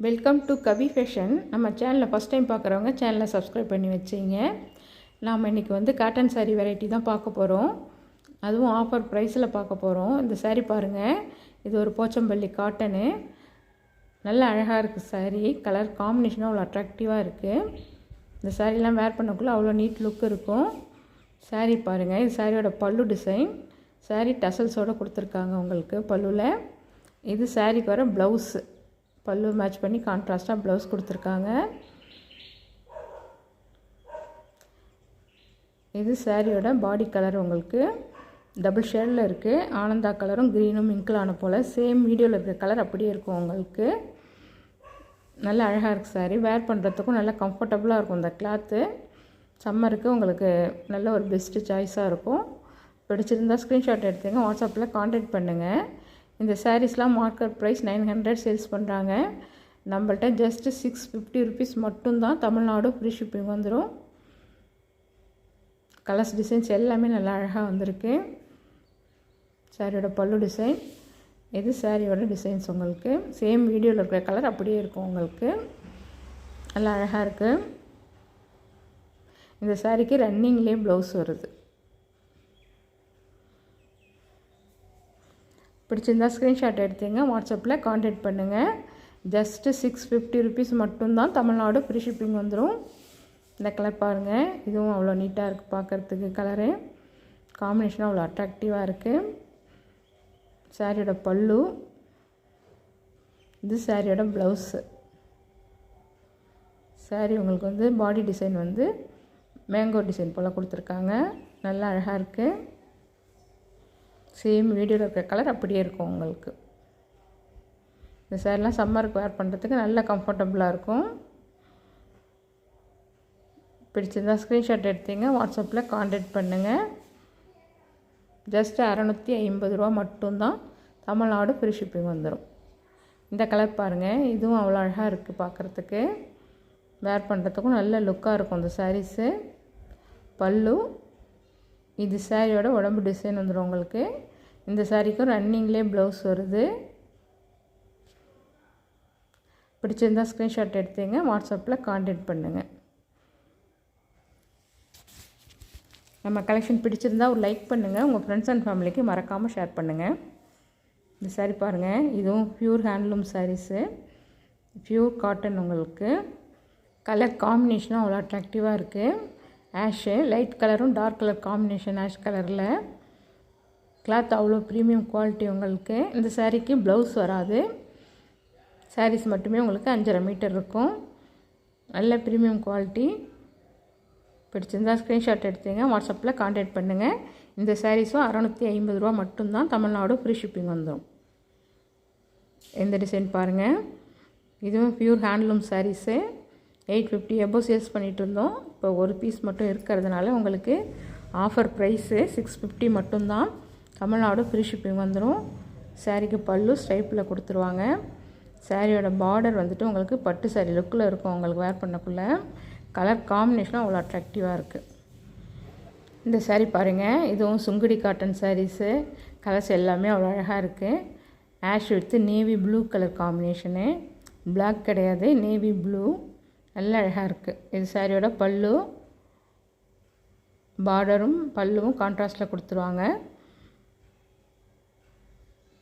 Welcome to Kavi fashion. நம்ம சேனலை first time பார்க்குறவங்க சேனலை சப்ஸ்கிரைப் பண்ணி வச்சிங்க. நாம் இன்றைக்கி வந்து காட்டன் சாரீ வெரைட்டி தான் பார்க்க போகிறோம். அதுவும் ஆஃபர் ப்ரைஸில் பார்க்க போகிறோம். இந்த சாரீ பாருங்கள், இது ஒரு போச்சம்பள்ளி காட்டனு. நல்ல அழகாக இருக்குது சாரீ. கலர் காம்பினேஷனாக அவ்வளோ அட்ராக்டிவாக இருக்குது. இந்த சாரீலாம் வேர் பண்ணக்குள்ளே அவ்வளோ நீட் லுக் இருக்கும். சாரீ பாருங்கள், இது சாரியோட பல்லு டிசைன். சாரீ டசல்ஸோடு கொடுத்துருக்காங்க உங்களுக்கு பல்லுவில். இது சாரீக்கு வர ப்ளவுஸு. பல்லு மேட்ச் பண்ணி கான்ட்ராஸ்ட்டாக ப்ளவுஸ் கொடுத்துருக்காங்க. இது சாரியோட பாடி கலர் உங்களுக்கு டபுள் ஷேடில் இருக்குது. ஆனந்தா கலரும் க்ரீனும் மிங்கிளான போல் சேம் வீடியோவில் இருக்கிற கலர் அப்படியே இருக்கும் உங்களுக்கு. நல்ல அழகாக இருக்குது சாரீ. வேர் பண்ணுறதுக்கும் நல்லா கம்ஃபர்டபுளாக இருக்கும். இந்த கிளாத்து சம்மருக்கு உங்களுக்கு நல்ல ஒரு பெஸ்ட்டு சாய்ஸாக இருக்கும். பிடிச்சிருந்தால் ஸ்க்ரீன்ஷாட் எடுத்துங்க, வாட்ஸ்அப்பில் கான்டாக்ட் பண்ணுங்கள். இந்த சாரீஸ்லாம் மார்க்கெட் ப்ரைஸ் 900 சேல்ஸ் பண்ணுறாங்க. நம்மள்ட்ட ஜஸ்ட்டு 650 ருபீஸ் மட்டும்தான். தமிழ்நாடு ஃப்ரீ ஷிப்பிங் வந்துடும். கலர்ஸ் டிசைன்ஸ் எல்லாமே நல்லா அழகாக வந்திருக்கு. சாரியோட பல்லு டிசைன், இது சாரியோட டிசைன்ஸ் உங்களுக்கு சேம் வீடியோவில் இருக்கிற கலர் அப்படியே இருக்கும் உங்களுக்கு. நல்லா அழகாக இருக்குது. இந்த சாரிக்கு ரன்னிங்லேயே ப்ளவுஸ் வருது. பிடிச்சிருந்தால் ஸ்க்ரீன்ஷாட் எடுத்துங்க, வாட்ஸ்அப்பில் கான்டாக்ட் பண்ணுங்கள். ஜஸ்ட்டு 650 ருபீஸ் மட்டும்தான். தமிழ்நாடு ஃப்ரீ ஷிப்பிங் வந்துடும். இந்த கலர் பாருங்கள், இதுவும் அவ்வளோ நீட்டாக இருக்குது பார்க்குறதுக்கு. கலரு காம்பினேஷனாக அவ்வளோ அட்ராக்டிவாக இருக்குது. சாரியோட பல்லு, இது சாரியோட ப்ளவுஸு. சாரி உங்களுக்கு வந்து பாடி டிசைன் வந்து மேங்கோ டிசைன் போல் கொடுத்துருக்காங்க. நல்லா அழகாக இருக்குது. சேம் வீடியோவில் இருக்கிற கலர் அப்படியே இருக்கும் உங்களுக்கு. இந்த சாரிலாம் சம்மருக்கு வேர் பண்ணுறதுக்கு நல்ல கம்ஃபர்டபுளாக இருக்கும். பிடிச்சிருந்தால் ஸ்க்ரீன்ஷாட் எடுத்தீங்க, வாட்ஸ்அப்பில் கான்டாக்ட் பண்ணுங்கள். ஜஸ்ட்டு 650 ரூபா மட்டும்தான். தமிழ்நாடு ஃப்ரீ ஷிப்பிங் வந்துடும். இந்த கலர் பாருங்கள், இதுவும் அவ்வளோ அழகாக இருக்குது பார்க்குறதுக்கு. வேர் பண்ணுறதுக்கும் நல்ல லுக்காக இருக்கும் இந்த சாரீஸு. பல்லு, இது சாரியோட உடம்பு டிசைன் வந்துடும் உங்களுக்கு. இந்த சாரிக்கும் ரன்னிங்லேயே ப்ளவுஸ் வருது. பிடிச்சிருந்தால் ஸ்க்ரீன்ஷாட் எடுத்துங்க, வாட்ஸ்அப்பில் கான்டாக்ட் பண்ணுங்கள். நம்ம கலெக்ஷன் பிடிச்சிருந்தால் ஒரு லைக் பண்ணுங்கள். உங்கள் ஃப்ரெண்ட்ஸ் அண்ட் ஃபேமிலிக்கு மறக்காமல் ஷேர் பண்ணுங்கள். இந்த சாரீ பாருங்கள், இதுவும் pure handloom saris. Pure cotton உங்களுக்கு. கலர் காம்பினேஷனும் அவ்வளோ அட்ராக்டிவாக இருக்குது. ஆஷு லைட் கலரும் டார்க் கலர் காம்பினேஷன் ஆஷ் கலரில். கிளாத் அவ்வளோ ப்ரீமியம் குவாலிட்டி உங்களுக்கு. இந்த சாரீக்கு ப்ளவுஸ் வராது. சாரீஸ் மட்டுமே உங்களுக்கு 5.5 மீட்டர் இருக்கும். நல்ல ப்ரீமியம் குவாலிட்டி. பிடிச்சிருந்தால் ஸ்க்ரீன்ஷாட் எடுத்துங்க, வாட்ஸ்அப்பில் கான்டாக்ட் பண்ணுங்கள். இந்த சாரீஸும் 650 ரூபா மட்டும்தான். தமிழ்நாடு ஃப்ரீ ஷிப்பிங் வந்துடும். இந்த டிசைன் பாருங்கள், இதுவும் ப்யூர் ஹேண்ட்லூம் சாரீஸு. 850 எபோ சேல்ஸ் பண்ணிகிட்டு இருந்தோம். இப்போ ஒரு பீஸ் மட்டும் இருக்கிறதுனால உங்களுக்கு ஆஃபர் ப்ரைஸு 650 மட்டும்தான். தமிழ்நாடு ஃப்ரீ ஷிப்பிங் வந்துடும். சாரீக்கு பல்லு ஸ்ட்ரைப்பில் கொடுத்துருவாங்க. சாரியோட பார்டர் வந்துட்டு உங்களுக்கு பட்டு சாரீ லுக்கில் இருக்கும் உங்களுக்கு வேர் பண்ணக்குள்ளே. கலர் காம்பினேஷனும் அவ்வளோ அட்ராக்டிவாக இருக்குது. இந்த சாரீ பாருங்கள், இதுவும் சுங்குடி காட்டன் சாரீஸு. கலர்ஸ் எல்லாமே அவ்வளோ அழகாக இருக்குது. Ash with navy blue colour combination. Black கிடையாது, நேவி ப்ளூ. நல்ல அழகாக இருக்குது. இது சாரியோட பல்லு. பார்டரும் பல்லுவும் கான்ட்ராஸ்ட்டில் கொடுத்துருவாங்க.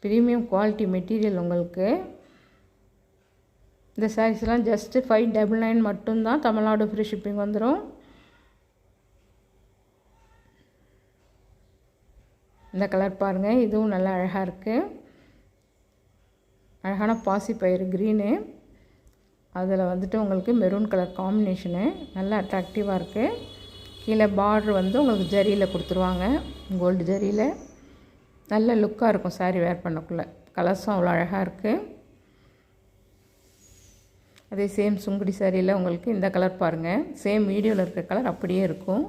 ப்ரீமியம் குவாலிட்டி மெட்டீரியல் உங்களுக்கு. இந்த சாரீஸ்லாம் ஜஸ்ட்டு 599 மட்டும்தான். தமிழ்நாடு ஃப்ரீ ஷிப்பிங் வந்துடும். இந்த கலர் பாருங்கள், இதுவும் நல்லா அழகாக இருக்குது. அழகான பாசி பயிறு க்ரீனு. அதில் வந்துட்டு உங்களுக்கு மெரூன் கலர் காம்பினேஷனு. நல்லா அட்ராக்டிவாக இருக்குது. கீழே பார்டர் வந்து உங்களுக்கு ஜரியில் கொடுத்துருவாங்க, கோல்டு ஜரியில். நல்ல லுக்காக இருக்கும் சாரீ வேர் பண்ணக்குள்ளே. கலர்ஸும் அவ்வளோ அழகாக இருக்குது. அதே சேம் சுங்குடி சாரியில் உங்களுக்கு இந்த கலர் பாருங்கள், சேம் வீடியோவில் இருக்கிற கலர் அப்படியே இருக்கும்.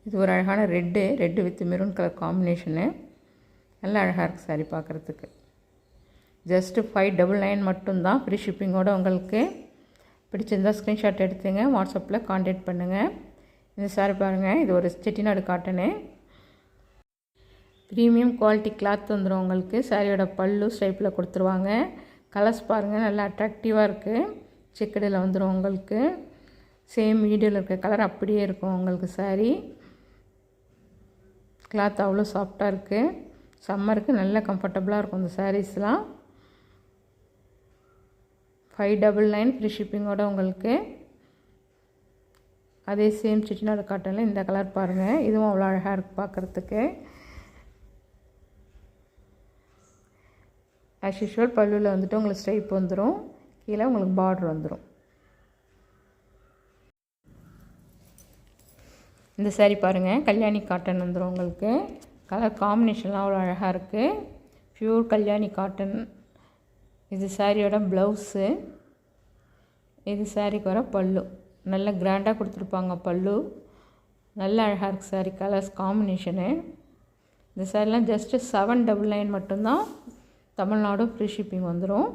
இது ஒரு அழகான red with maroon colour combination. நல்லா அழகாக இருக்குது சாரீ பார்க்குறதுக்கு. ஜஸ்ட்டு 599 மட்டும்தான். ஃப்ரீ ஷிப்பிங்கோடு உங்களுக்கு. பிடிச்சிருந்தால் ஸ்க்ரீன்ஷாட் எடுத்துங்க, வாட்ஸ்அப்பில் கான்டாக்ட் பண்ணுங்கள். இந்த சாரீ பாருங்கள், இது ஒரு Chettinad cotton. Premium quality cloth வந்துடும் உங்களுக்கு. சாரியோட பல்லு ஸ்டைப்பில் கொடுத்துருவாங்க. கலர்ஸ் பாருங்கள், நல்லா அட்ராக்டிவாக இருக்குது. செக்குடில் வந்துடும் உங்களுக்கு. சேம் வீடியோவில் இருக்க கலர் அப்படியே இருக்கும் உங்களுக்கு சாரீ. கிளாத் அவ்வளோ சாஃப்டாக இருக்குது. சம்மருக்கு நல்ல கம்ஃபர்டபுளாக இருக்கும் இந்த சாரீஸ்லாம். 599 ஃப்ரீ ஷிப்பிங்கோட உங்களுக்கு. அதே சேம் செட்டிநாடு காட்டனில் இந்த கலர் பாருங்கள், இதுவும் அவ்வளோ அழகாக இருக்குது பார்க்குறதுக்கு. ஆஸ் யூஷுவல் பல்லுவில் வந்துட்டு உங்களுக்கு ஸ்ட்ரைப் வந்துடும், கீழே உங்களுக்கு பார்டர் வந்துடும். இந்த சாரீ பாருங்கள், கல்யாணி காட்டன் வந்துடும் உங்களுக்கு. கலர் காம்பினேஷன்லாம் அவ்வளோ அழகாக இருக்குது. Pure Kalyani cotton. இது சாரியோட ப்ளவுஸு. இது சாரிக்கு வர பல்லு. நல்ல கிராண்டாக கொடுத்துருப்பாங்க பல்லு. நல்ல அழகாக இருக்குது சாரீ. Colours combination. இந்த சாரிலாம் ஜஸ்ட்டு 799 மட்டும்தான். தமிழ்நாடு ஃப்ரீ ஷிப்பிங் வந்துடும்.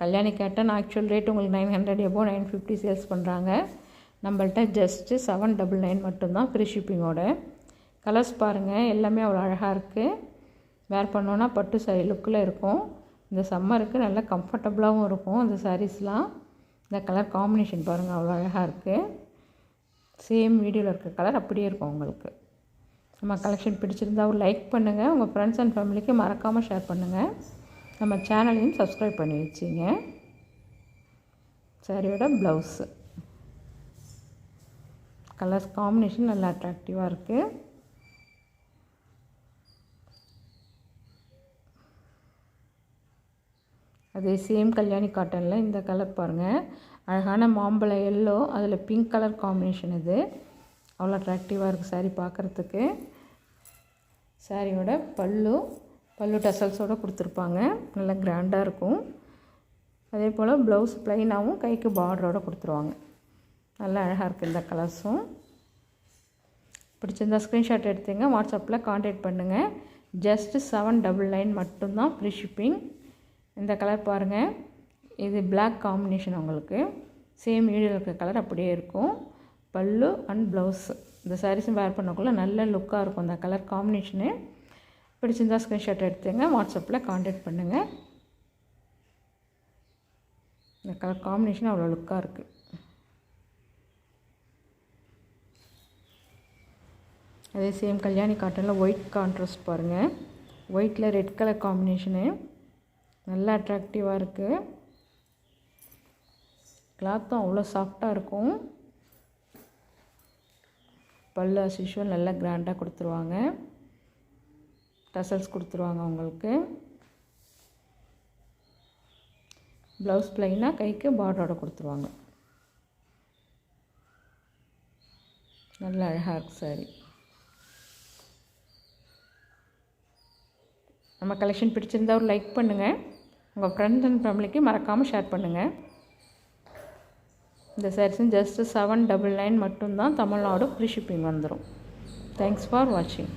கல்யாணி காட்டன் ஆக்சுவல் ரேட் உங்களுக்கு 900 எபோவ் 950 சேல்ஸ் பண்ணுறாங்க. நம்மள்ட்ட ஜஸ்ட்டு 799 மட்டும்தான் ஃப்ரீ ஷிப்பிங்கோட. கலர்ஸ் பாருங்கள், எல்லாமே அவ்வளோ அழகாக இருக்குது. வேர் பண்ணோன்னா பட்டு சாரீ லுக்கில் இருக்கும். இந்த சம்மருக்கு நல்ல கம்ஃபர்டபுளாகவும் இருக்கும் இந்த சாரீஸ்லாம். இந்த கலர் காம்பினேஷன் பாருங்கள், அவ்வளோ அழகாக இருக்குது. சேம் வீடியோவில் இருக்க கலர் அப்படியே இருக்கும் உங்களுக்கு. நம்ம கலெக்ஷன் பிடிச்சிருந்தா ஒரு லைக் பண்ணுங்கள். உங்கள் ஃப்ரெண்ட்ஸ் அண்ட் ஃபேமிலிக்கு மறக்காமல் ஷேர் பண்ணுங்கள். நம்ம சேனலையும் சப்ஸ்கிரைப் பண்ணி வச்சிங்க. சாரியோட ப்ளவுஸு. கலர்ஸ் காம்பினேஷன் நல்லா அட்ராக்டிவாக இருக்குது. அதே சேம் கல்யாணி காட்டனில் இந்த கலர் பாருங்கள், அழகான மாம்பழ எல்லோ, அதில் பிங்க் கலர் காம்பினேஷன். இது அவ்வளோ அட்ராக்டிவாக இருக்குது சாரீ பார்க்குறதுக்கு. சாரியோட பல்லு டசல்ஸோடு கொடுத்துருப்பாங்க, நல்லா கிராண்டாக இருக்கும். அதே போல் ப்ளவுஸ் ப்ளைனாகவும் கைக்கு பார்டரோடு கொடுத்துருவாங்க. நல்லா அழகாக இருக்குது இந்த கலர்ஸும். பிடிச்சிருந்தா ஸ்க்ரீன்ஷாட் எடுத்துங்க, வாட்ஸ்அப்பில் கான்டாக்ட் பண்ணுங்கள். ஜஸ்ட்டு 799 மட்டும்தான் ஃப்ரீ ஷிப்பிங். இந்த கலர் பாருங்கள், இது பிளாக் காம்பினேஷன் உங்களுக்கு. சேம் வீடியோவில் இருக்க கலர் அப்படியே இருக்கும். பல்லு அண்ட் ப்ளவுஸு. இந்த சாரீஸும் வேர் பண்ணக்குள்ளே நல்ல லுக்காக இருக்கும் இந்த கலர் காம்பினேஷனு. பிடிச்சிருந்தா ஸ்க்ரீன்ஷாட் எடுத்துங்க, வாட்ஸ்அப்பில் கான்டாக்ட் பண்ணுங்கள். இந்த கலர் காம்பினேஷன் அவ்வளோ லுக்காக இருக்குது. அதே சேம் கல்யாணி காட்டனில் ஒயிட் கான்ட்ராஸ்ட் பாருங்கள். ஒயிட்டில் ரெட் கலர் காம்பினேஷனு நல்லா அட்ராக்டிவாக இருக்குது. கிளாத்தும் அவ்வளோ சாஃப்டாக இருக்கும். பல்லு as usual நல்லா கிராண்டாக கொடுத்துருவாங்க. டசல்ஸ் கொடுத்துருவாங்க உங்களுக்கு. ப்ளவுஸ் ப்ளைனாக கைக்கு பார்டரோட கொடுத்துருவாங்க. நல்லா அழகாக இருக்குது சாரி. நம்ம கலெக்ஷன் பிடிச்சிருந்தா ஒரு லைக் பண்ணுங்கள். உங்கள் ஃப்ரெண்ட்ஸ் அண்ட் ஃபேமிலிக்கு மறக்காமல் ஷேர் பண்ணுங்கள். இந்த சாரீஸும் ஜஸ்ட்டு 799 மட்டும்தான். தமிழ்நாடு ஃப்ரீ ஷிப்பிங் வந்துடும். தேங்க்ஸ் ஃபார் வாட்சிங்.